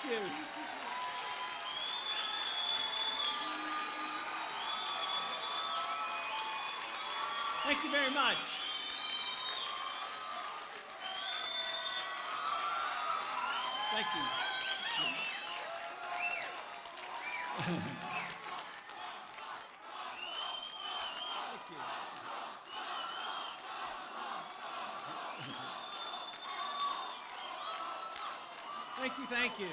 Thank you. Thank you very much. Thank you. Thank you. Thank you, thank you.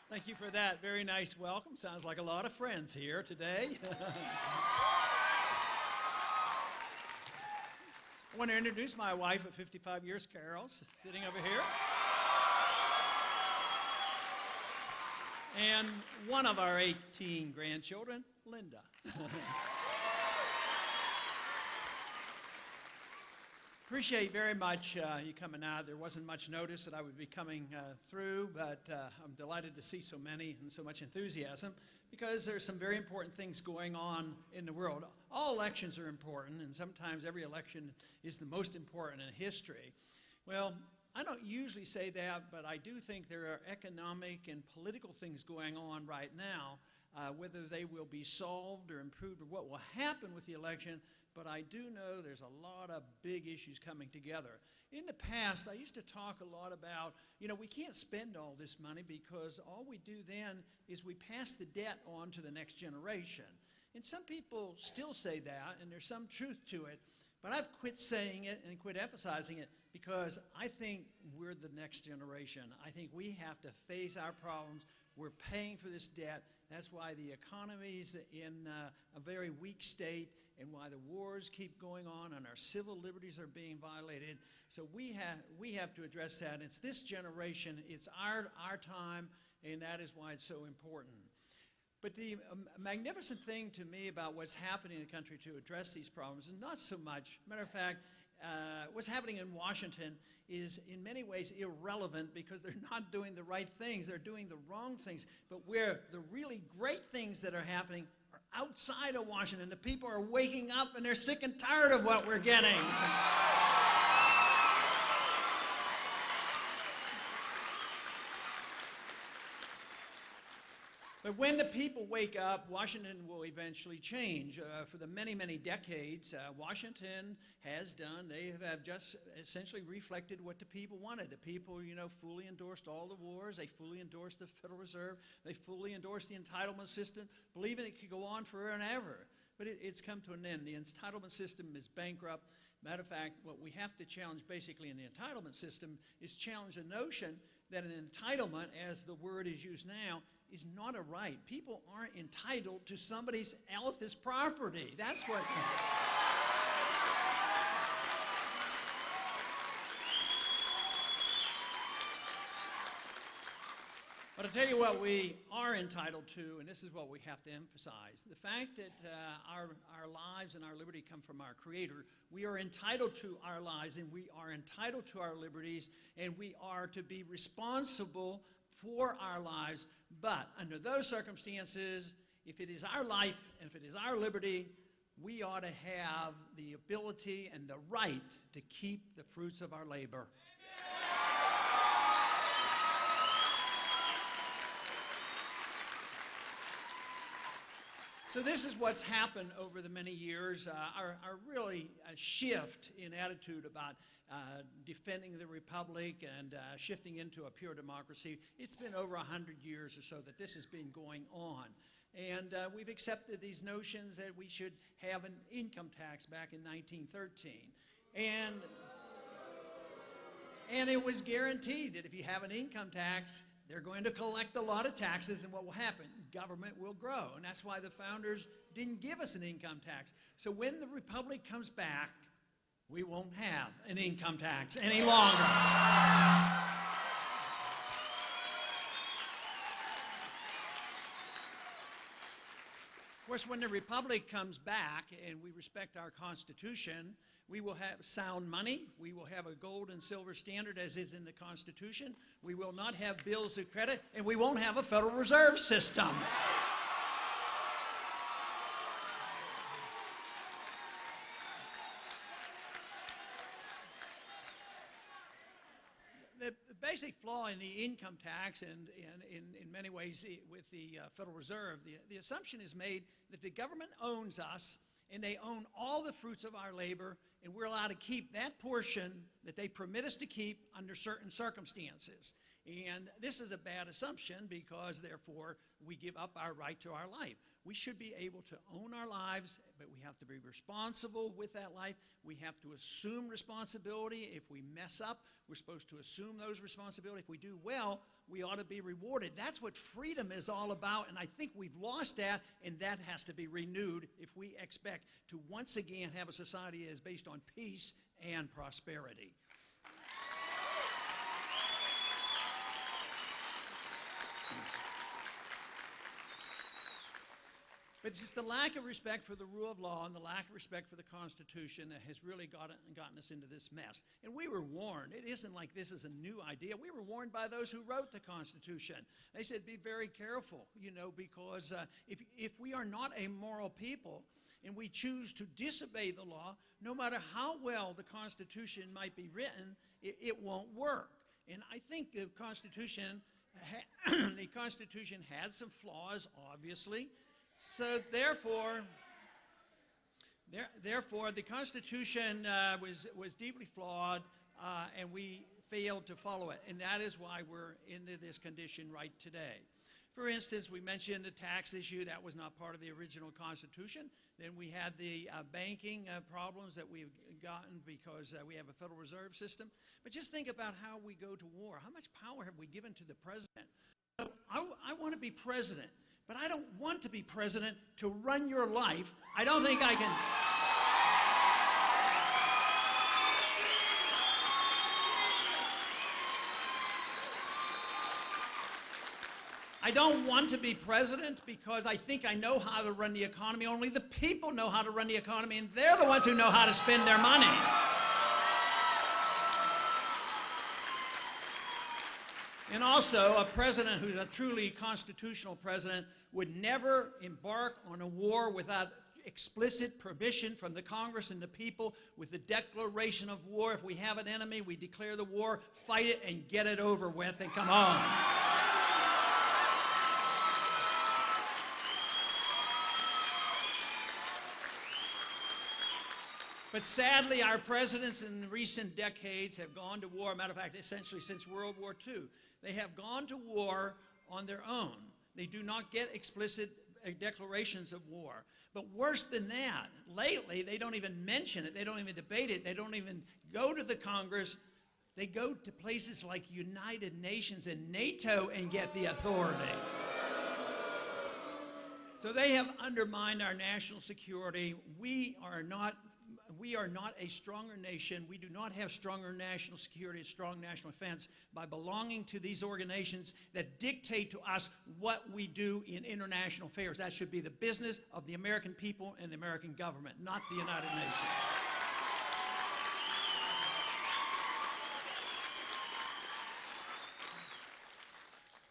Thank you for that very nice welcome. Sounds like a lot of friends here today. I want to introduce my wife of 55 years, Carol, sitting over here. And one of our 18 grandchildren, Linda. Appreciate very much you coming out. There wasn't much notice that I would be coming through, but I'm delighted to see so many and so much enthusiasm because there's some very important things going on in the world. All elections are important, and sometimes every election is the most important in history. Well, I don't usually say that, but I do think there are economic and political things going on right now, whether they will be solved or improved or what will happen with the election. But I do know there's a lot of big issues coming together. In the past, I used to talk a lot about, we can't spend all this money because all we do then is we pass the debt on to the next generation. And some people still say that, and there's some truth to it. But I've quit saying it and quit emphasizing it because I think we're the next generation. I think we have to face our problems. We're paying for this debt. That's why the economy's in a very weak state and why the wars keep going on and our civil liberties are being violated. So we have to address that. And it's this generation, it's our time, and that is why it's so important. But the magnificent thing to me about what's happening in the country to address these problems is not so much, matter of fact, what's happening in Washington is in many ways irrelevant because they're not doing the right things, they're doing the wrong things. But where the really great things that are happening are outside of Washington. The people are waking up and they're sick and tired of what we're getting. But when the people wake up, Washington will eventually change. For the many, many decades, Washington has done, they have just essentially reflected what the people wanted. The people, fully endorsed all the wars. They fully endorsed the Federal Reserve. They fully endorsed the entitlement system, believing it could go on forever and ever. But it's come to an end. The entitlement system is bankrupt. Matter of fact, what we have to challenge basically in the entitlement system is challenge the notion that an entitlement, as the word is used now, is not a right. People aren't entitled to somebody else's property. That's what... But I'll tell you what we are entitled to, and this is what we have to emphasize. The fact that our lives and our liberty come from our Creator, we are entitled to our lives and we are entitled to our liberties, and we are to be responsible for our lives. But under those circumstances, if it is our life and if it is our liberty, we ought to have the ability and the right to keep the fruits of our labor. So this is what's happened over the many years, our really shift in attitude about defending the republic and shifting into a pure democracy. It's been over 100 years or so that this has been going on. And we've accepted these notions that we should have an income tax back in 1913. And it was guaranteed that if you have an income tax, they're going to collect a lot of taxes, and what will happen? Government will grow. And that's why the founders didn't give us an income tax. So when the republic comes back, we won't have an income tax any longer. Of course, when the republic comes back and we respect our Constitution, we will have sound money. We will have a gold and silver standard as is in the Constitution. We will not have bills of credit, and we won't have a Federal Reserve System. The basic flaw in the income tax and in many ways with the Federal Reserve, the assumption is made that the government owns us and they own all the fruits of our labor, and we're allowed to keep that portion that they permit us to keep under certain circumstances. And this is a bad assumption because, therefore, we give up our right to our life. We should be able to own our lives, but we have to be responsible with that life. We have to assume responsibility. If we mess up, we're supposed to assume those responsibilities. If we do well, we ought to be rewarded. That's what freedom is all about, and I think we've lost that, and that has to be renewed if we expect to once again have a society that is based on peace and prosperity. But it's just the lack of respect for the rule of law and the lack of respect for the Constitution that has really gotten us into this mess. And we were warned. It isn't like this is a new idea. We were warned by those who wrote the Constitution. They said, be very careful, because if we are not a moral people and we choose to disobey the law, no matter how well the Constitution might be written, it won't work. And I think the Constitution had some flaws, obviously. So therefore, the Constitution was deeply flawed, and we failed to follow it. And that is why we're into this condition right today. For instance, we mentioned the tax issue. That was not part of the original Constitution. Then we had the banking problems that we've gotten because we have a Federal Reserve System. But just think about how we go to war. How much power have we given to the president? I want to be president. But I don't want to be president to run your life. I don't think I can. I don't want to be president because I think I know how to run the economy. Only the people know how to run the economy, and they're the ones who know how to spend their money. And also, a president who's a truly constitutional president would never embark on a war without explicit permission from the Congress and the people with the declaration of war. If we have an enemy, we declare the war, fight it, and get it over with, and come home. But sadly, our presidents in recent decades have gone to war. Matter of fact, essentially since World War II. They have gone to war on their own. They do not get explicit declarations of war. But worse than that, lately, they don't even mention it. They don't even debate it. They don't even go to the Congress. They go to places like United Nations and NATO and get the authority. So they have undermined our national security. We are not a stronger nation. We do not have stronger national security, strong national defense by belonging to these organizations that dictate to us what we do in international affairs. That should be the business of the American people and the American government, not the United Nations.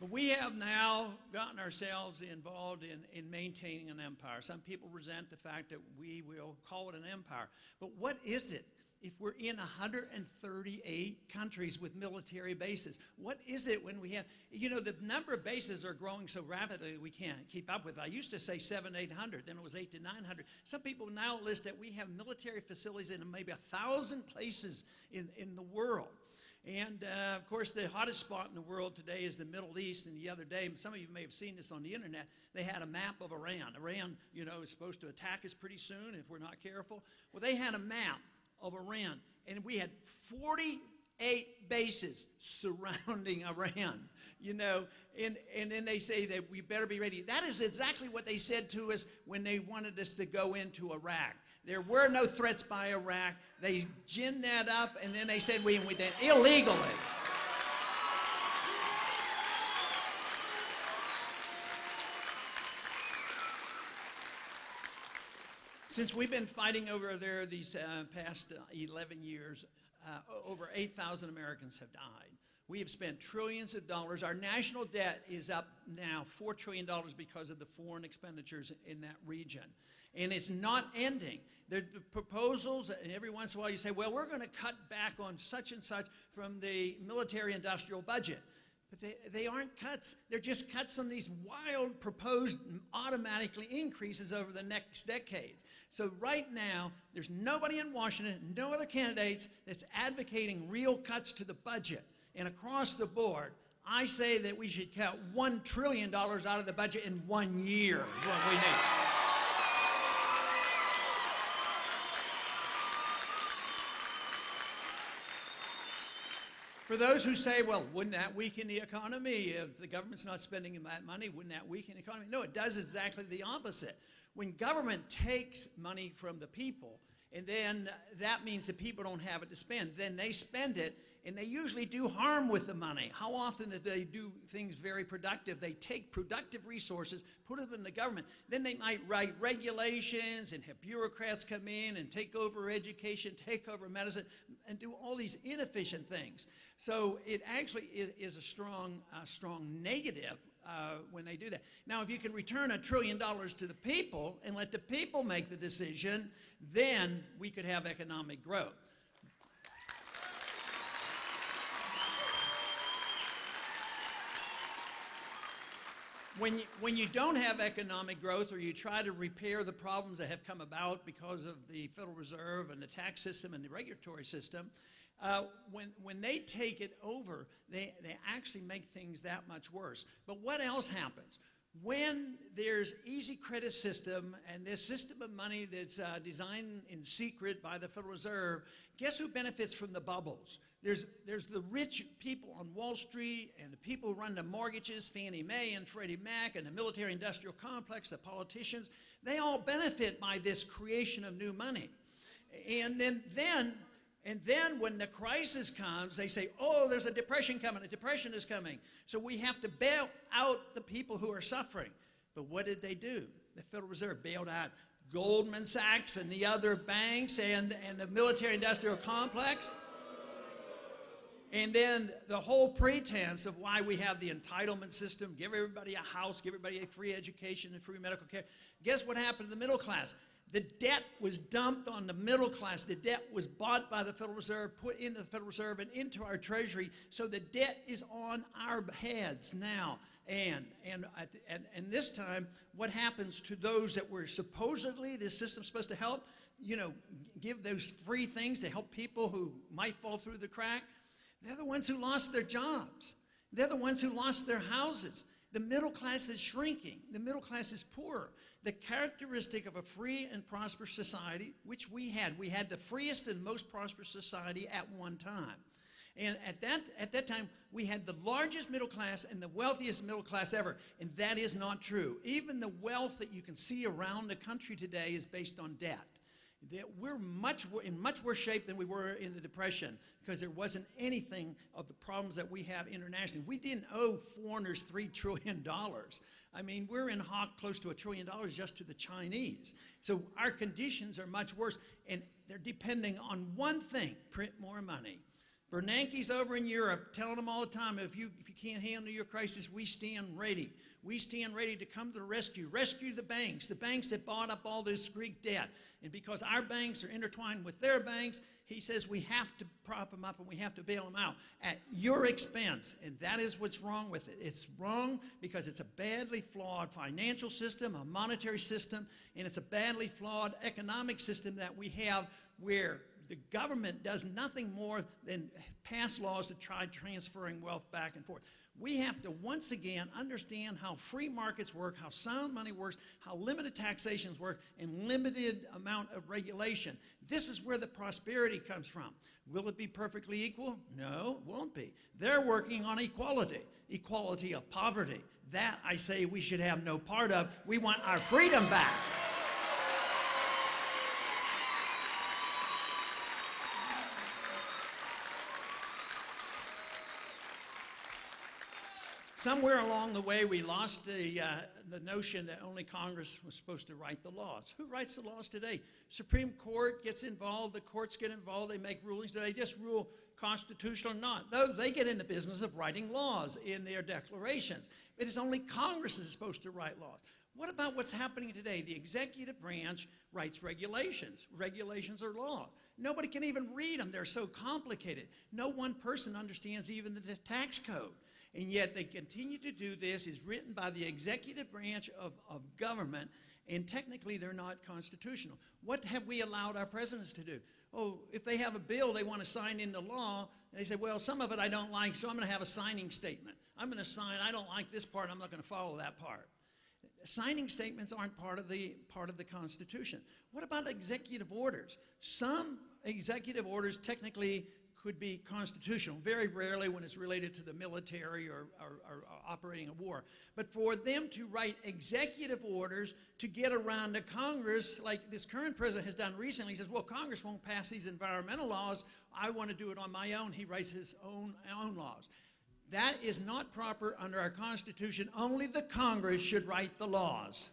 But we have now gotten ourselves involved in maintaining an empire. Some people resent the fact that we will call it an empire. But what is it if we're in 138 countries with military bases? What is it when we have, the number of bases are growing so rapidly we can't keep up with it. I used to say 700, 800, then it was 800 to 900. Some people now list that we have military facilities in maybe 1,000 places in the world. And, of course, the hottest spot in the world today is the Middle East. And the other day, some of you may have seen this on the internet, they had a map of Iran. Iran, is supposed to attack us pretty soon if we're not careful. Well, they had a map of Iran, and we had 48 bases surrounding Iran, and then they say that we better be ready. That is exactly what they said to us when they wanted us to go into Iraq. There were no threats by Iraq. They ginned that up, and then they said we did illegally. Since we've been fighting over there these past 11 years, over 8,000 Americans have died. We have spent trillions of dollars. Our national debt is up now $4 trillion because of the foreign expenditures in that region. And it's not ending. The proposals, and every once in a while you say, well, we're going to cut back on such and such from the military-industrial budget. But they aren't cuts. They're just cuts on these wild proposed automatically increases over the next decades. So right now, there's nobody in Washington, no other candidates that's advocating real cuts to the budget. And across the board, I say that we should cut $1 trillion out of the budget in 1 year is what we need. For those who say, well, wouldn't that weaken the economy? If the government's not spending that money, wouldn't that weaken the economy? No, it does exactly the opposite. When government takes money from the people, and then that means the people don't have it to spend, then they spend it, and they usually do harm with the money. How often do they do things very productive? They take productive resources, put them in the government. Then they might write regulations and have bureaucrats come in and take over education, take over medicine, and do all these inefficient things. So it actually is a strong negative when they do that. Now, if you can return $1 trillion to the people and let the people make the decision, then we could have economic growth. When you don't have economic growth, or you try to repair the problems that have come about because of the Federal Reserve and the tax system and the regulatory system, when they take it over, they actually make things that much worse. But what else happens? When there's easy credit system and this system of money that's designed in secret by the Federal Reserve, guess who benefits from the bubbles? There's the rich people on Wall Street and the people who run the mortgages, Fannie Mae and Freddie Mac, and the military-industrial complex, the politicians. They all benefit by this creation of new money. And then when the crisis comes, they say, oh, there's a depression coming. A depression is coming. So we have to bail out the people who are suffering. But what did they do? The Federal Reserve bailed out Goldman Sachs and the other banks and the military-industrial complex. And then the whole pretense of why we have the entitlement system, give everybody a house, give everybody a free education and free medical care. Guess what happened to the middle class? The debt was dumped on the middle class. The debt was bought by the Federal Reserve, put into the Federal Reserve and into our Treasury. So the debt is on our heads now. And this time, what happens to those that were supposedly this system's supposed to help? You know, give those free things to help people who might fall through the crack. They're the ones who lost their jobs. They're the ones who lost their houses. The middle class is shrinking. The middle class is poorer. The characteristic of a free and prosperous society, which we had the freest and most prosperous society at one time. And at that time, we had the largest middle class and the wealthiest middle class ever. And that is not true. Even the wealth that you can see around the country today is based on debt. We're in much worse shape than we were in the Depression because there wasn't anything of the problems that we have internationally. We didn't owe foreigners $3 trillion. I mean, we're in hock close to $1 trillion just to the Chinese. So our conditions are much worse, and they're depending on one thing: print more money. Bernanke's over in Europe telling them all the time, if you can't handle your crisis, we stand ready. We stand ready to come to the rescue the banks that bought up all this Greek debt. And because our banks are intertwined with their banks, he says we have to prop them up and we have to bail them out at your expense. And that is what's wrong with it. It's wrong because it's a badly flawed financial system, a monetary system, and it's a badly flawed economic system that we have where the government does nothing more than pass laws to try transferring wealth back and forth. We have to once again understand how free markets work, how sound money works, how limited taxations work, and limited amount of regulation. This is where the prosperity comes from. Will it be perfectly equal? No, it won't be. They're working on equality of poverty. That, I say, we should have no part of. We want our freedom back. Somewhere along the way, we lost the notion that only Congress was supposed to write the laws. Who writes the laws today? Supreme Court gets involved. The courts get involved. They make rulings. Do they just rule constitutional or not. Though they get in the business of writing laws in their declarations. It is only Congress that is supposed to write laws. What about what's happening today? The executive branch writes regulations. Regulations are law. Nobody can even read them. They're so complicated. No one person understands even the tax code. And yet they continue to do this. It's written by the executive branch of government, and technically they're not constitutional. What have we allowed our presidents to do? Oh, if they have a bill they want to sign into law, they say, well, some of it I don't like, so I'm going to have a signing statement. I'm going to sign, I don't like this part, I'm not going to follow that part. Signing statements aren't part of the Constitution. What about executive orders? Some executive orders technically could be constitutional, very rarely when it's related to the military or operating a war. But for them to write executive orders to get around the Congress, like this current president has done recently, he says, well, Congress won't pass these environmental laws, I want to do it on my own. He writes his own laws. That is not proper under our Constitution. Only the Congress should write the laws.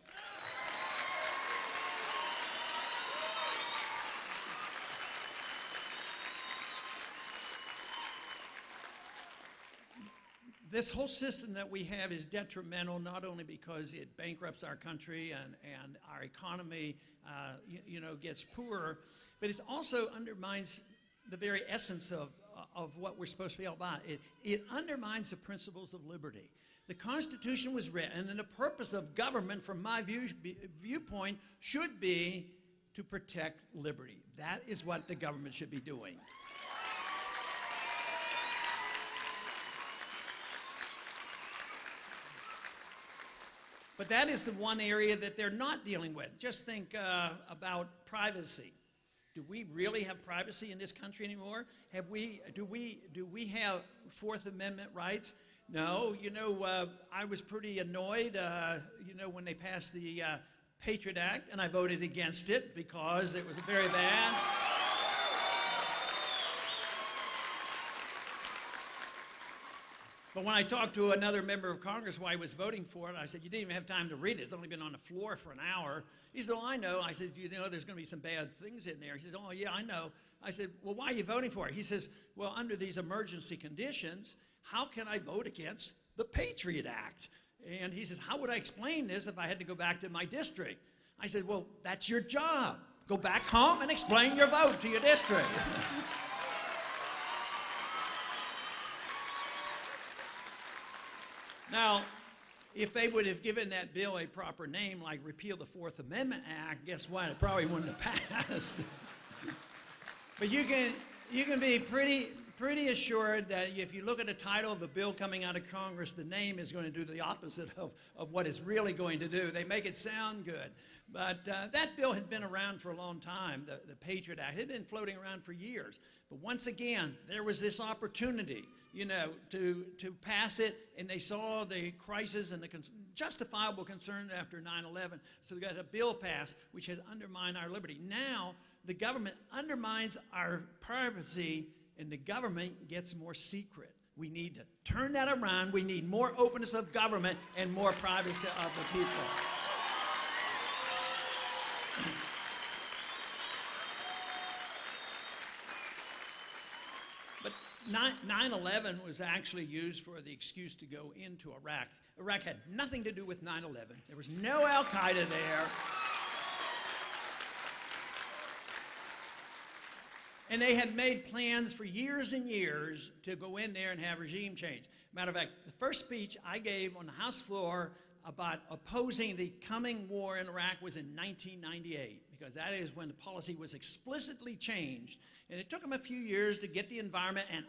This whole system that we have is detrimental not only because it bankrupts our country and our economy gets poorer, but it also undermines the very essence of what we're supposed to be all about. It undermines the principles of liberty. The Constitution was written, and the purpose of government, from my viewpoint, should be to protect liberty. That is what the government should be doing. But that is the one area that they're not dealing with. Just think about privacy. Do we really have privacy in this country anymore? Do we have Fourth Amendment rights? No. I was pretty annoyed, when they passed the Patriot Act, and I voted against it because it was very bad. But when I talked to another member of Congress why I was voting for it, I said, you didn't even have time to read it. It's only been on the floor for an hour. He said, well, I know. I said, there's going to be some bad things in there. He says, oh, yeah, I know. I said, well, why are you voting for it? He says, well, under these emergency conditions, how can I vote against the Patriot Act? And he says, how would I explain this if I had to go back to my district? I said, well, that's your job. Go back home and explain your vote to your district. Now, if they would have given that bill a proper name, like repeal the Fourth Amendment Act, guess what? It probably wouldn't have passed. But you can be pretty assured that if you look at the title of a bill coming out of Congress, the name is going to do the opposite of what it's really going to do. They make it sound good. But that bill had been around for a long time, the Patriot Act. It had been floating around for years. But once again, there was this opportunity, to pass it, and they saw the crisis and the justifiable concern after 9/11. So they got a bill passed which has undermined our liberty. Now, the government undermines our privacy, and the government gets more secret. We need to turn that around. We need more openness of government and more privacy of the people. But 9/11 was actually used for the excuse to go into Iraq. Iraq had nothing to do with 9/11. There was no Al-Qaeda there. And they had made plans for years and years to go in there and have regime change. Matter of fact, the first speech I gave on the House floor about opposing the coming war in Iraq was in 1998, because that is when the policy was explicitly changed. And it took them a few years to get the environment and,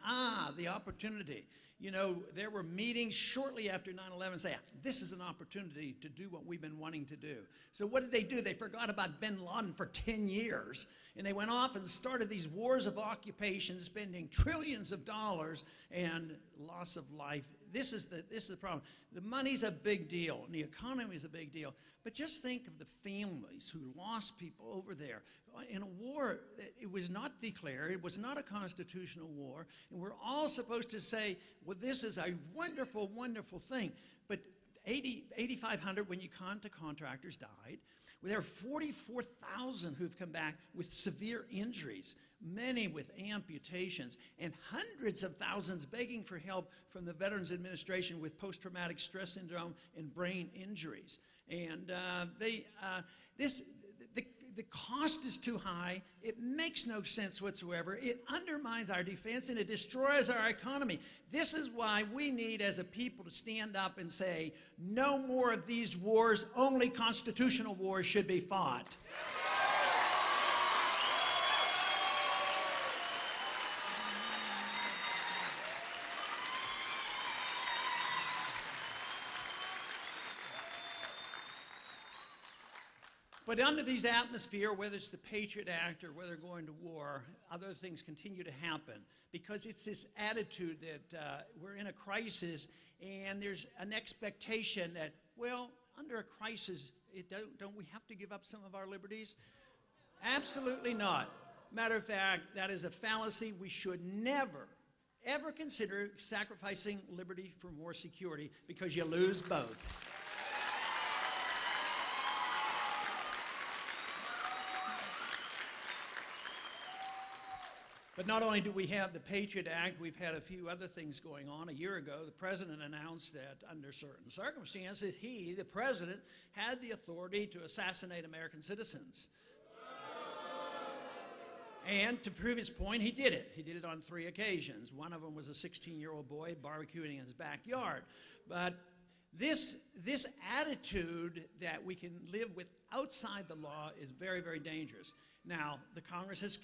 the opportunity. There were meetings shortly after 9/11 saying, this is an opportunity to do what we've been wanting to do. So what did they do? They forgot about bin Laden for 10 years. And they went off and started these wars of occupation, spending trillions of dollars and loss of life. This is the problem. The money's a big deal, and the economy is a big deal. But just think of the families who lost people over there in a war. It was not declared. It was not a constitutional war. And we're all supposed to say, well, this is a wonderful, wonderful thing. But 8,500 when you contractors died. There are 44,000 who've come back with severe injuries, many with amputations, and hundreds of thousands begging for help from the Veterans Administration with post-traumatic stress syndrome and brain injuries. And the cost is too high. It makes no sense whatsoever. It undermines our defense and it destroys our economy. This is why we need, as a people, to stand up and say, no more of these wars. Only constitutional wars should be fought. But under these atmosphere, whether it's the Patriot Act or whether going to war, other things continue to happen because it's this attitude that we're in a crisis and there's an expectation that, well, under a crisis, don't we have to give up some of our liberties? Absolutely not. Matter of fact, that is a fallacy. We should never, ever consider sacrificing liberty for more security because you lose both. But not only do we have the Patriot Act, we've had a few other things going on. A year ago, the president announced that under certain circumstances, he, the president, had the authority to assassinate American citizens. And to prove his point, he did it. He did it on 3 occasions. One of them was a 16-year-old boy barbecuing in his backyard. But this attitude that we can live with outside the law is very, very dangerous. Now, the Congress has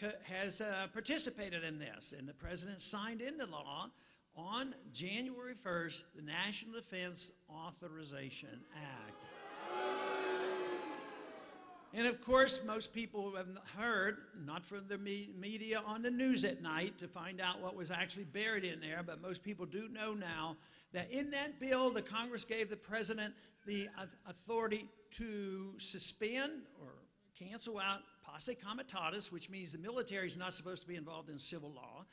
participated in this, and the President signed into law on January 1st the National Defense Authorization Act. And of course, most people have heard, not from the media on the news at night to find out what was actually buried in there, but most people do know now that in that bill, the Congress gave the President the authority to suspend or cancel out posse comitatus, which means the military is not supposed to be involved in civil law.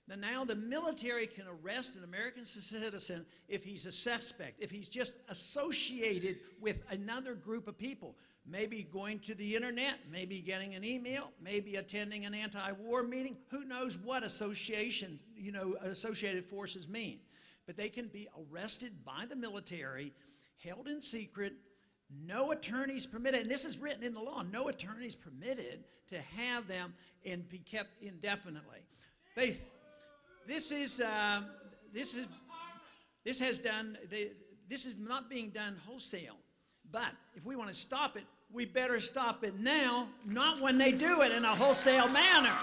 Now the military can arrest an American citizen if he's a suspect, if he's just associated with another group of people, maybe going to the internet, maybe getting an email, maybe attending an anti-war meeting. Who knows what association, associated forces mean. But they can be arrested by the military, held in secret, no attorneys permitted, and this is written in the law, no attorneys permitted to have them and be kept indefinitely. This is not being done wholesale. But if we want to stop it, we better stop it now, not when they do it in a wholesale manner.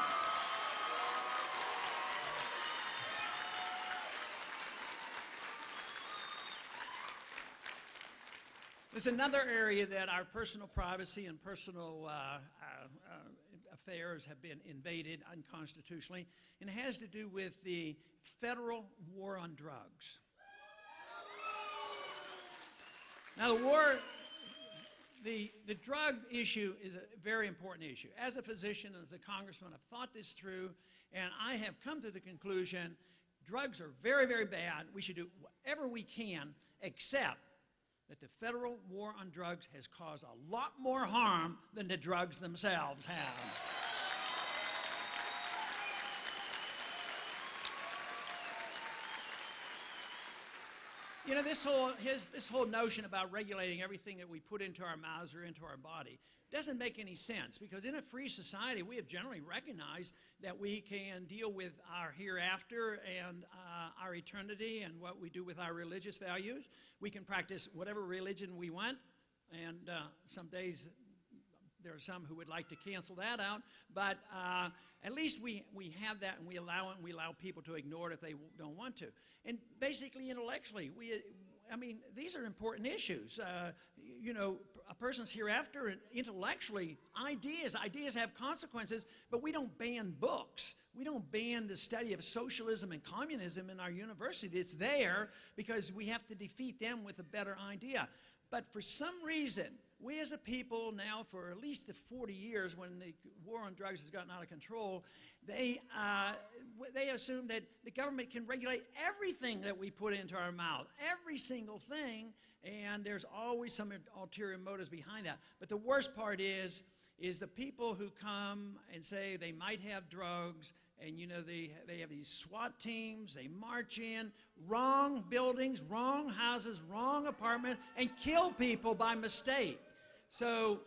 There's another area that our personal privacy and personal affairs have been invaded unconstitutionally, and it has to do with the federal war on drugs. Now, the drug issue is a very important issue. As a physician and as a congressman, I've thought this through, and I have come to the conclusion drugs are very, very bad. We should do whatever we can, except that the federal war on drugs has caused a lot more harm than the drugs themselves have. This whole notion about regulating everything that we put into our mouths or into our body doesn't make any sense, because in a free society, we have generally recognized that we can deal with our hereafter and our eternity and what we do with our religious values. We can practice whatever religion we want, and some days there are some who would like to cancel that out, but at least we have that, and we allow it, and we allow people to ignore it if they don't want to. And basically, intellectually, these are important issues. A person's hereafter, and intellectually, ideas have consequences, but we don't ban books. We don't ban the study of socialism and communism in our university. It's there because we have to defeat them with a better idea. But for some reason, we as a people now, for at least 40 years, when the war on drugs has gotten out of control, they assume that the government can regulate everything that we put into our mouth, every single thing, and there's always some ulterior motives behind that. But the worst part is the people who come and say they might have drugs, and they have these SWAT teams, they march in, wrong buildings, wrong houses, wrong apartments, and kill people by mistake. So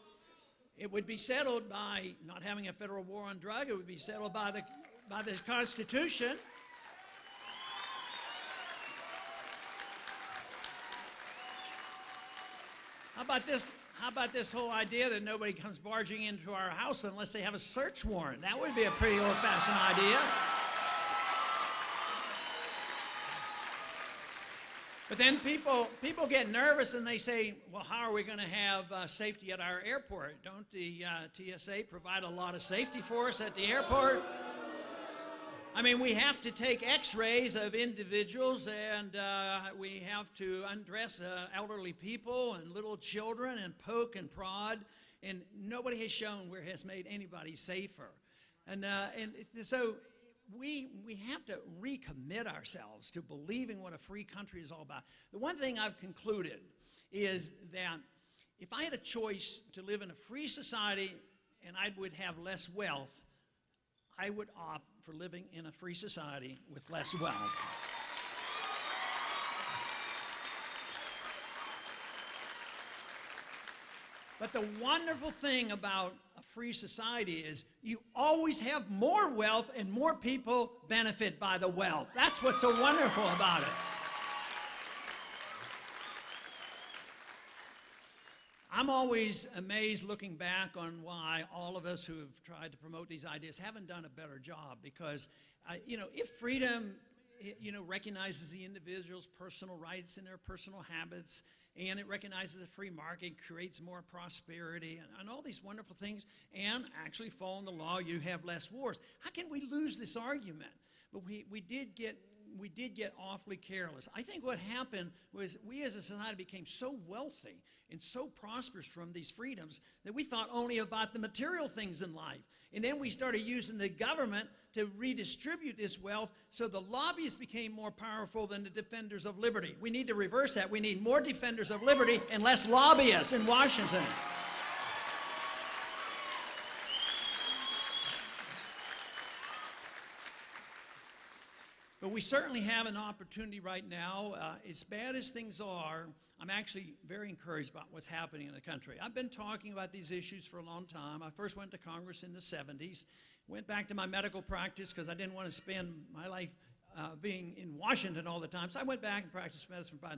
it would be settled by not having a federal war on drug. It would be settled by the Constitution. How about this whole idea that nobody comes barging into our house unless they have a search warrant? That would be a pretty old-fashioned idea. But then people get nervous and they say, well, how are we going to have safety at our airport? Don't the TSA provide a lot of safety for us at the airport? I mean, we have to take x-rays of individuals, and we have to undress elderly people and little children and poke and prod, and nobody has shown where it has made anybody safer. And so we have to recommit ourselves to believing what a free country is all about. The one thing I've concluded is that if I had a choice to live in a free society and I would have less wealth, I would opt for living in a free society with less wealth. But the wonderful thing about a free society is you always have more wealth and more people benefit by the wealth. That's what's so wonderful about it. I'm always amazed looking back on why all of us who have tried to promote these ideas haven't done a better job, because, if freedom, recognizes the individual's personal rights and their personal habits, and it recognizes the free market, creates more prosperity, and all these wonderful things, and actually following the law, you have less wars. How can we lose this argument? But we did get awfully careless. I think what happened was we as a society became so wealthy and so prosperous from these freedoms that we thought only about the material things in life. And then we started using the government to redistribute this wealth, so the lobbyists became more powerful than the defenders of liberty. We need to reverse that. We need more defenders of liberty and less lobbyists in Washington. But we certainly have an opportunity right now. As bad as things are, I'm actually very encouraged about what's happening in the country. I've been talking about these issues for a long time. I first went to Congress in the 70s, went back to my medical practice because I didn't want to spend my life being in Washington all the time. So I went back and practiced medicine for about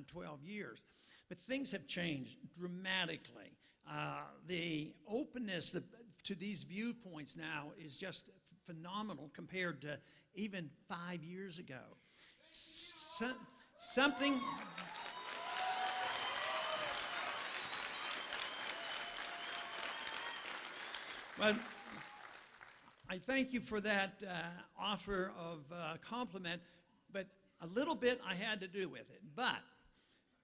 12 years. But things have changed dramatically. The openness to these viewpoints now is just phenomenal compared to even 5 years ago. Something... Well, I thank you for that offer of compliment, but a little bit I had to do with it. But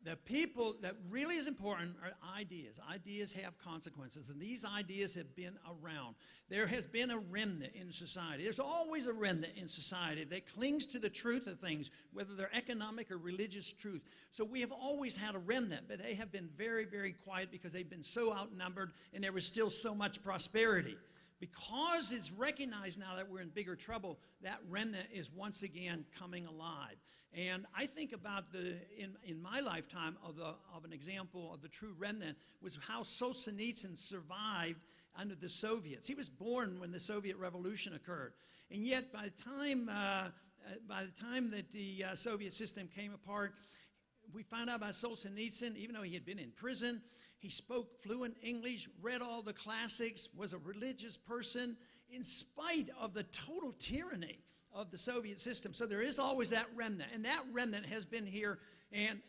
the people that really is important are ideas. Ideas have consequences, and these ideas have been around. There has been a remnant in society. There's always a remnant in society that clings to the truth of things, whether they're economic or religious truth. So we have always had a remnant, but they have been very, very quiet because they've been so outnumbered and there was still so much prosperity. Because it's recognized now that we're in bigger trouble, that remnant is once again coming alive. And I think about in my lifetime of an example of the true remnant was how Solzhenitsyn survived under the Soviets. He was born when the Soviet Revolution occurred. And yet by the time that the Soviet system came apart, we found out about Solzhenitsyn, even though he had been in prison, he spoke fluent English, read all the classics, was a religious person, in spite of the total tyranny of the Soviet system. So there is always that remnant, and that remnant has been here, and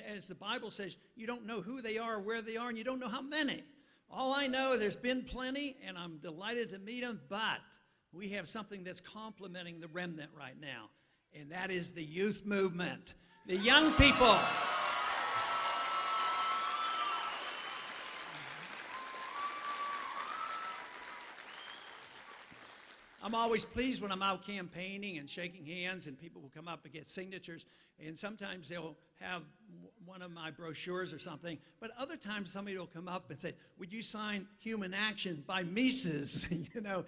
as the Bible says, you don't know who they are, where they are, and you don't know how many. All I know, there's been plenty, and I'm delighted to meet them, but we have something that's complementing the remnant right now, and that is the youth movement. The young people. I'm always pleased when I'm out campaigning and shaking hands and people will come up and get signatures, and sometimes they'll have one of my brochures or something, but other times somebody will come up and say, would you sign Human Action by Mises, you know,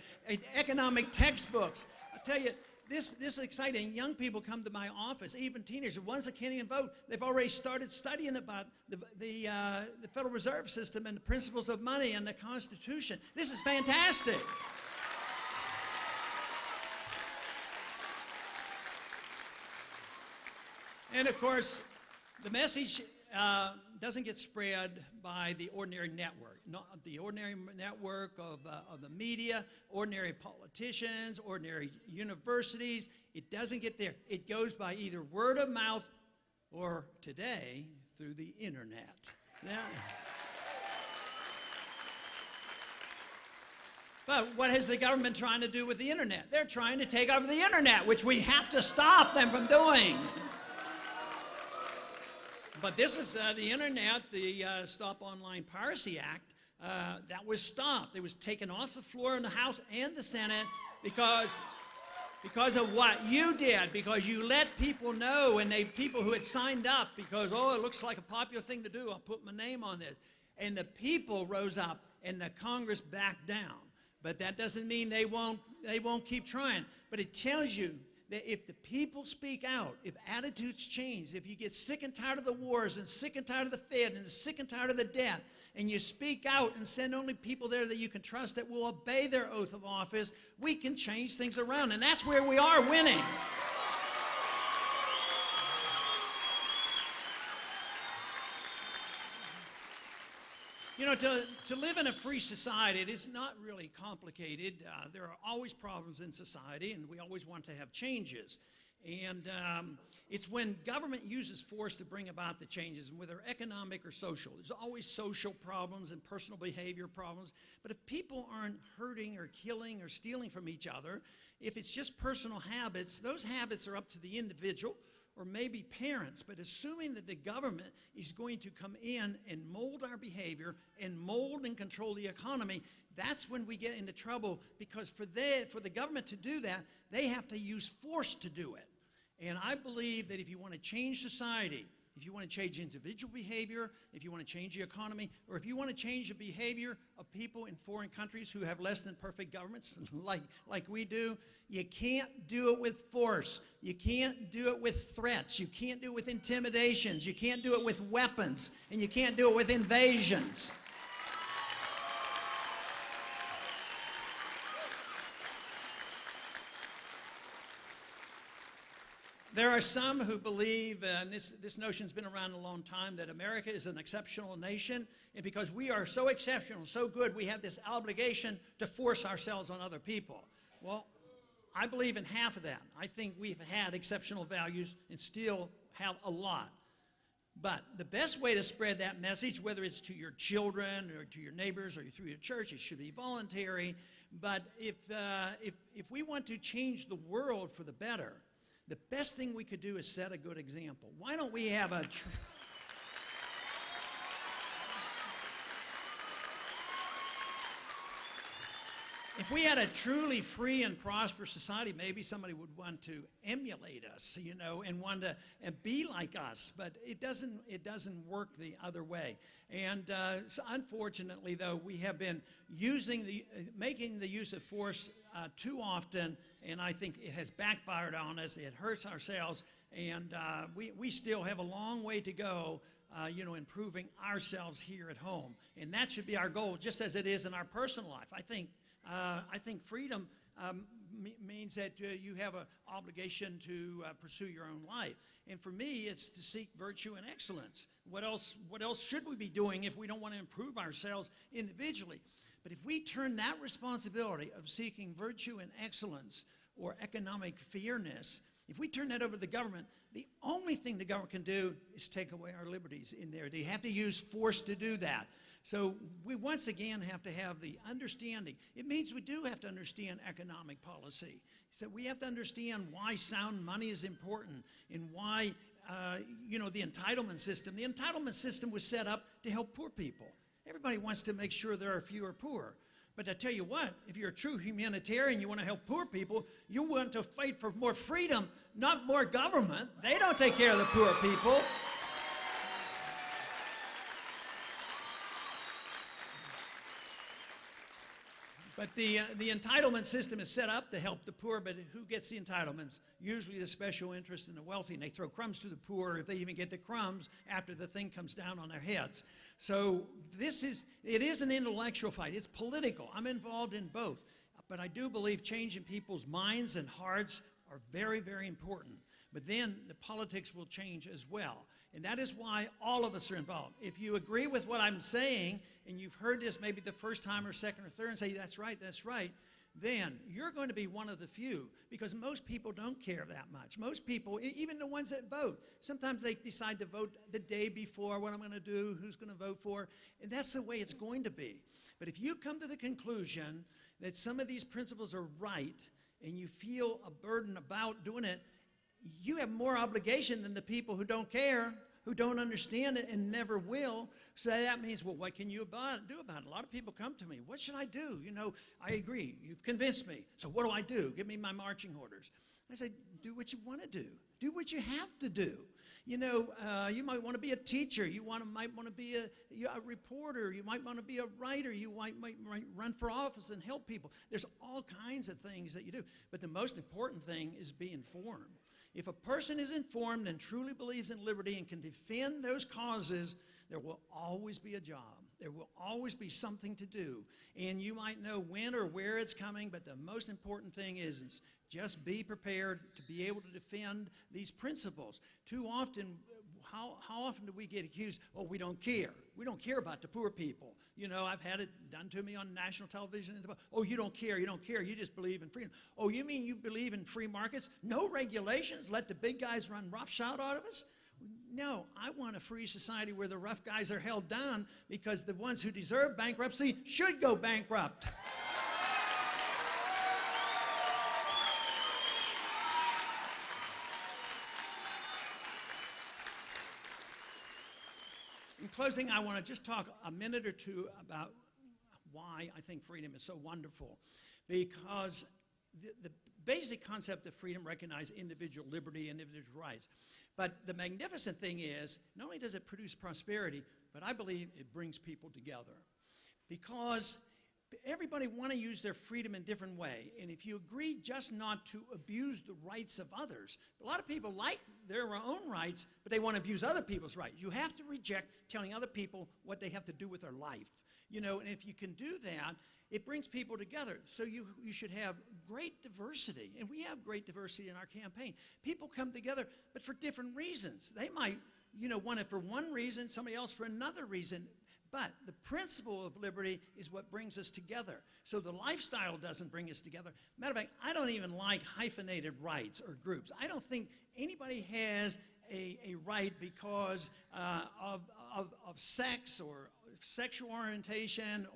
economic textbooks. I tell you, this is exciting. Young people come to my office, even teenagers, ones that can't even vote. They've already started studying about the Federal Reserve System and the principles of money and the Constitution. This is fantastic. And of course, the message doesn't get spread by the ordinary network, not the ordinary network of the media, ordinary politicians, ordinary universities. It doesn't get there. It goes by either word of mouth or today through the internet. Now, but what is the government trying to do with the internet? They're trying to take over the internet, which we have to stop them from doing. But this is the internet, the Stop Online Piracy Act, that was stopped. It was taken off the floor in the House and the Senate because of what you did, because you let people know, and people who had signed up because, oh, it looks like a popular thing to do, I'll put my name on this. And the people rose up and the Congress backed down. But that doesn't mean they won't keep trying. But it tells you that if the people speak out, if attitudes change, if you get sick and tired of the wars and sick and tired of the Fed and sick and tired of the debt, and you speak out and send only people there that you can trust that will obey their oath of office, we can change things around. And that's where we are winning. You know, to live in a free society, it is not really complicated. There are always problems in society, and we always want to have changes. And it's when government uses force to bring about the changes, whether economic or social. There's always social problems and personal behavior problems. But if people aren't hurting or killing or stealing from each other, if it's just personal habits, those habits are up to the individual or maybe parents, but assuming that the government is going to come in and mold our behavior and mold and control the economy, that's when we get into trouble, because for the government to do that, they have to use force to do it. And I believe that if you want to change society, if you want to change individual behavior, if you want to change the economy, or if you want to change the behavior of people in foreign countries who have less than perfect governments like we do, you can't do it with force. You can't do it with threats. You can't do it with intimidations. You can't do it with weapons. And you can't do it with invasions. There are some who believe, and this notion's been around a long time, that America is an exceptional nation, and because we are so exceptional, so good, we have this obligation to force ourselves on other people. Well, I believe in half of that. I think we've had exceptional values and still have a lot. But the best way to spread that message, whether it's to your children or to your neighbors or through your church, it should be voluntary. But if we want to change the world for the better, the best thing we could do is set a good example. Why don't we have a... If we had a truly free and prosperous society, maybe somebody would want to emulate us, you know, and want to be like us. But it doesn't work the other way. And so unfortunately, though, we have been making the use of force too often, and I think it has backfired on us. It hurts ourselves, and we still have a long way to go, you know, improving ourselves here at home. And that should be our goal, just as it is in our personal life. I think freedom means that you have an obligation to pursue your own life. And for me, it's to seek virtue and excellence. What else should we be doing if we don't want to improve ourselves individually? But if we turn that responsibility of seeking virtue and excellence or economic fairness, if we turn that over to the government, the only thing the government can do is take away our liberties in there. They have to use force to do that. So we once again have to have the understanding. It means we do have to understand economic policy. So we have to understand why sound money is important and why, you know, the entitlement system. The entitlement system was set up to help poor people. Everybody wants to make sure there are fewer poor. But I tell you what, if you're a true humanitarian, you want to help poor people, you want to fight for more freedom, not more government. They don't take care of the poor people. But the entitlement system is set up to help the poor, but who gets the entitlements? Usually the special interest in the wealthy, and they throw crumbs to the poor if they even get the crumbs after the thing comes down on their heads. So it is an intellectual fight. It's political. I'm involved in both. But I do believe changing people's minds and hearts are very, very important. But then the politics will change as well. And that is why all of us are involved. If you agree with what I'm saying, and you've heard this maybe the first time or second or third and say, that's right, then you're going to be one of the few, because most people don't care that much. Most people, even the ones that vote, sometimes they decide to vote the day before, what I'm going to do, who's going to vote for, and that's the way it's going to be. But if you come to the conclusion that some of these principles are right, and you feel a burden about doing it, you have more obligation than the people who don't care, who don't understand it and never will. So that means, well, what can you do about it? A lot of people come to me, what should I do? You know, I agree, you've convinced me. So what do I do? Give me my marching orders. I say, do what you want to do. Do what you have to do. You know, you might want to be a teacher. You might want to be a reporter. You might want to be a writer. You might run for office and help people. There's all kinds of things that you do. But the most important thing is be informed. If a person is informed and truly believes in liberty and can defend those causes, there will always be a job. There will always be something to do. And you might know when or where it's coming, but the most important thing is just be prepared to be able to defend these principles. Too often, how often do we get accused, oh, we don't care. We don't care about the poor people. You know, I've had it done to me on national television. Oh, you don't care, you just believe in freedom. Oh, you mean you believe in free markets? No regulations, let the big guys run roughshod out of us? No, I want a free society where the rough guys are held down, because the ones who deserve bankruptcy should go bankrupt. In closing, I want to just talk a minute or two about why I think freedom is so wonderful. Because the basic concept of freedom recognizes individual liberty and individual rights. But the magnificent thing is, not only does it produce prosperity, but I believe it brings people together. Because everybody want to use their freedom in a different way. And if you agree just not to abuse the rights of others, a lot of people like their own rights, but they want to abuse other people's rights. You have to reject telling other people what they have to do with their life. You know, and if you can do that, it brings people together. So you should have great diversity. And we have great diversity in our campaign. People come together, but for different reasons. They might, you know, want it for one reason, somebody else for another reason. But the principle of liberty is what brings us together. So the lifestyle doesn't bring us together. Matter of fact, I don't even like hyphenated rights or groups. I don't think anybody has a right because of sex or sexual orientation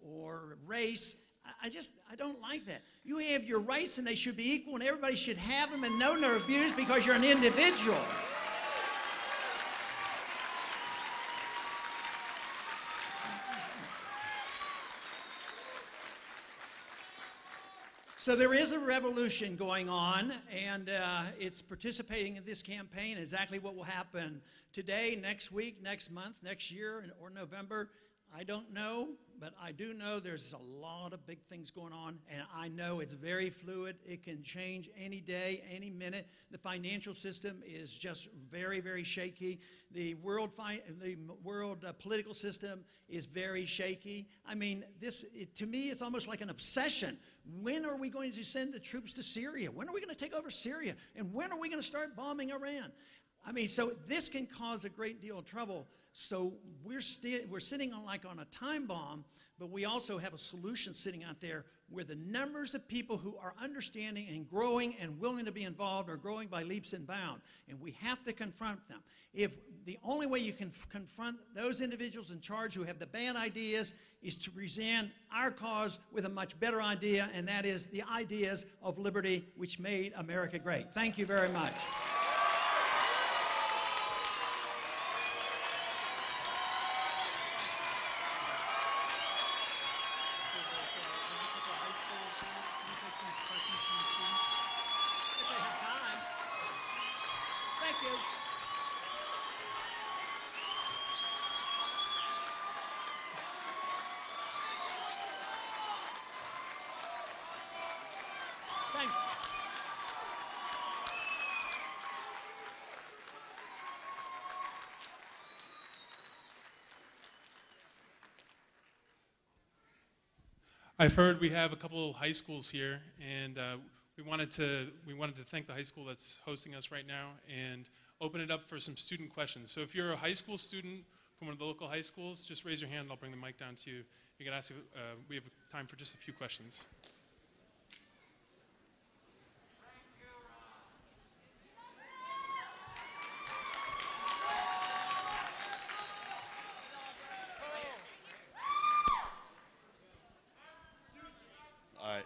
or race. I don't like that. You have your rights and they should be equal, and everybody should have them and know they're abused because you're an individual. So there is a revolution going on, and it's participating in this campaign. Exactly what will happen today, next week, next month, next year, or November, I don't know, but I do know there's a lot of big things going on, and I know it's very fluid. It can change any day, any minute. The financial system is just very, very shaky. The world political system is very shaky. I mean, to me, it's almost like an obsession. When are we going to send the troops to Syria? When are we going to take over Syria? And when are we going to start bombing Iran? I mean, so this can cause a great deal of trouble. So we're sitting on a time bomb, but we also have a solution sitting out there where the numbers of people who are understanding and growing and willing to be involved are growing by leaps and bounds. And we have to confront them. If the only way you can confront those individuals in charge who have the bad ideas is to present our cause with a much better idea, and that is the ideas of liberty which made America great. Thank you very much. I've heard we have a couple high schools here, and we wanted to thank the high school that's hosting us right now and open it up for some student questions. So if you're a high school student from one of the local high schools, just raise your hand and I'll bring the mic down to you. You can ask, we have time for just a few questions. All right.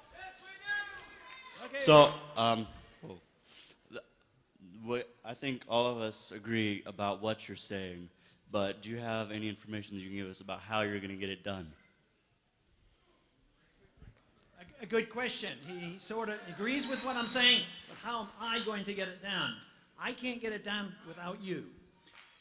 Okay. So, I think all of us agree about what you're saying, but do you have any information that you can give us about how you're going to get it done? A good question. He sort of agrees with what I'm saying, but how am I going to get it done? I can't get it done without you.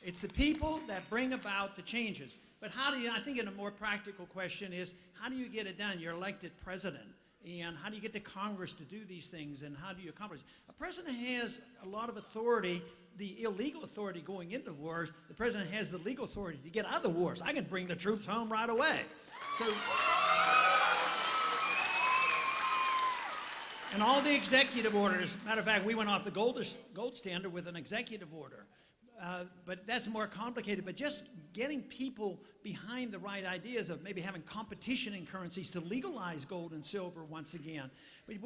It's the people that bring about the changes. But how do you, I think in a more practical question is, how do you get it done? You're elected president. And how do you get to Congress to do these things, and how do you accomplish it? A president has a lot of authority, the illegal authority going into wars. The president has the legal authority to get out of the wars. I can bring the troops home right away. So, and all the executive orders, matter of fact, we went off the gold standard with an executive order. But that's more complicated. But just getting people behind the right ideas of maybe having competition in currencies to legalize gold and silver once again. But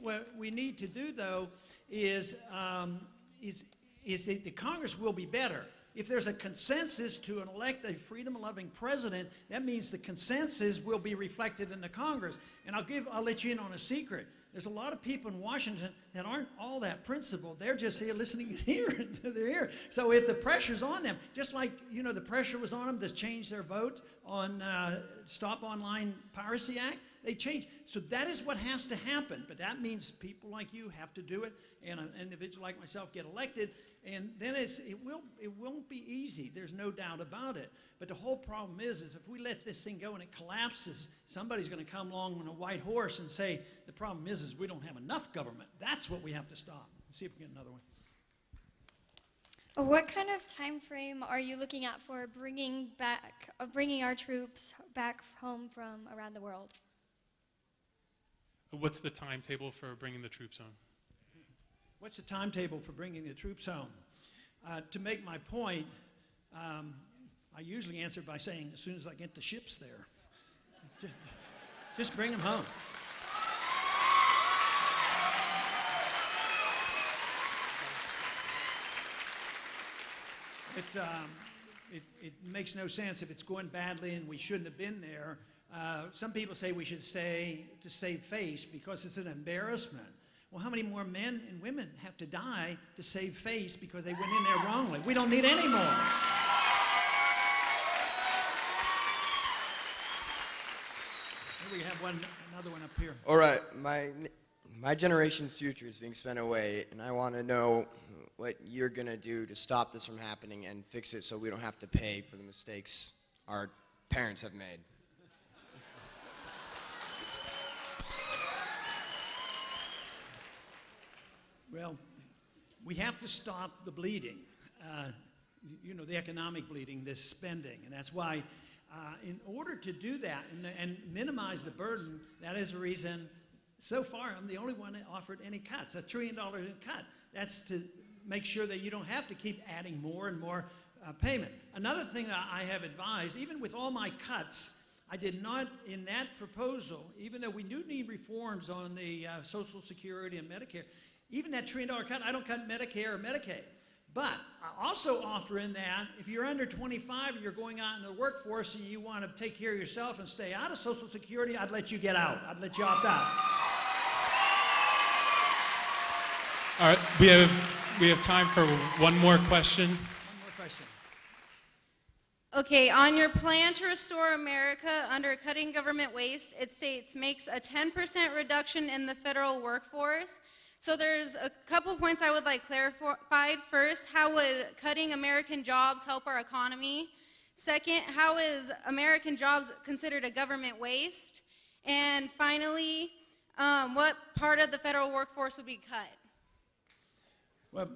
what we need to do, though, is that the Congress will be better. If there's a consensus to elect a freedom-loving president, that means the consensus will be reflected in the Congress. And I'll let you in on a secret. There's a lot of people in Washington that aren't all that principled. They're just here listening here to their ear. So if the pressure's on them, just like the pressure was on them to change their vote on Stop Online Piracy Act, they changed. So that is what has to happen. But that means people like you have to do it, and an individual like myself get elected. And then it won't be easy. There's no doubt about it. But the whole problem is if we let this thing go and it collapses, somebody's going to come along on a white horse and say, the problem is we don't have enough government. That's what we have to stop. Let's see if we can get another one. What kind of time frame are you looking at for bringing our troops back home from around the world? What's the timetable for bringing the troops home? What's the timetable for bringing the troops home? To make my point, I usually answer by saying, as soon as I get the ships there, just bring them home. It makes no sense if it's going badly and we shouldn't have been there. Some people say we should stay to save face because it's an embarrassment. Well, how many more men and women have to die to save face because they went in there wrongly? We don't need any more. Here we have another one up here. All right, my generation's future is being spent away, and I want to know what you're going to do to stop this from happening and fix it so we don't have to pay for the mistakes our parents have made. Well, we have to stop the bleeding, the economic bleeding, this spending. And that's why, in order to do that and minimize the burden, that is the reason, so far, I'm the only one that offered any cuts, $1 trillion cut. That's to make sure that you don't have to keep adding more and more payment. Another thing that I have advised, even with all my cuts, I did not, in that proposal, even though we do need reforms on the Social Security and Medicare, even that $1 trillion cut, I don't cut Medicare or Medicaid. But I also offer in that, if you're under 25 and you're going out in the workforce and you want to take care of yourself and stay out of Social Security, I'd let you get out. I'd let you opt out. All right, we have time for one more question. One more question. Okay, on your plan to restore America under cutting government waste, it states makes a 10% reduction in the federal workforce. So there's a couple points I would like clarified. First, how would cutting American jobs help our economy? Second, how is American jobs considered a government waste? And finally, what part of the federal workforce would be cut? Well,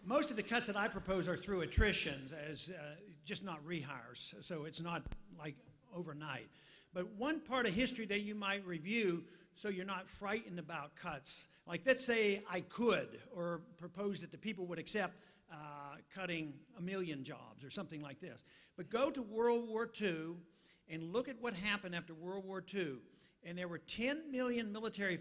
most of the cuts that I propose are through attrition, as just not rehires. So it's not like overnight. But one part of history that you might review so you're not frightened about cuts, like let's say I could or propose that the people would accept cutting 1 million jobs or something like this. But go to World War II and look at what happened after World War II. And there were 10 million military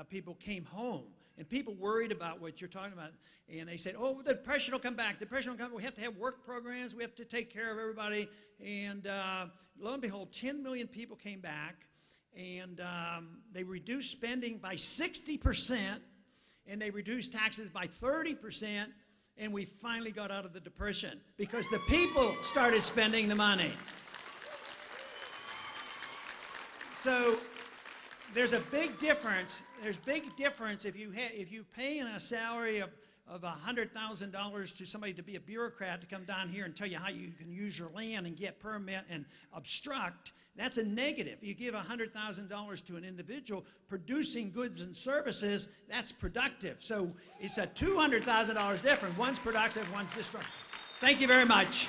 people came home. And people worried about what you're talking about. And they said, oh, the depression will come back. The depression will come back. We have to have work programs. We have to take care of everybody. And lo and behold, 10 million people came back. And they reduced spending by 60%. And they reduced taxes by 30%. And we finally got out of the depression because the people started spending the money. So there's a big difference. There's big difference if you pay in a salary of $100,000 to somebody to be a bureaucrat to come down here and tell you how you can use your land and get permit and obstruct. That's a negative. You give $100,000 to an individual producing goods and services, that's productive. So it's a $200,000 difference. One's productive, one's destructive. Thank you very much.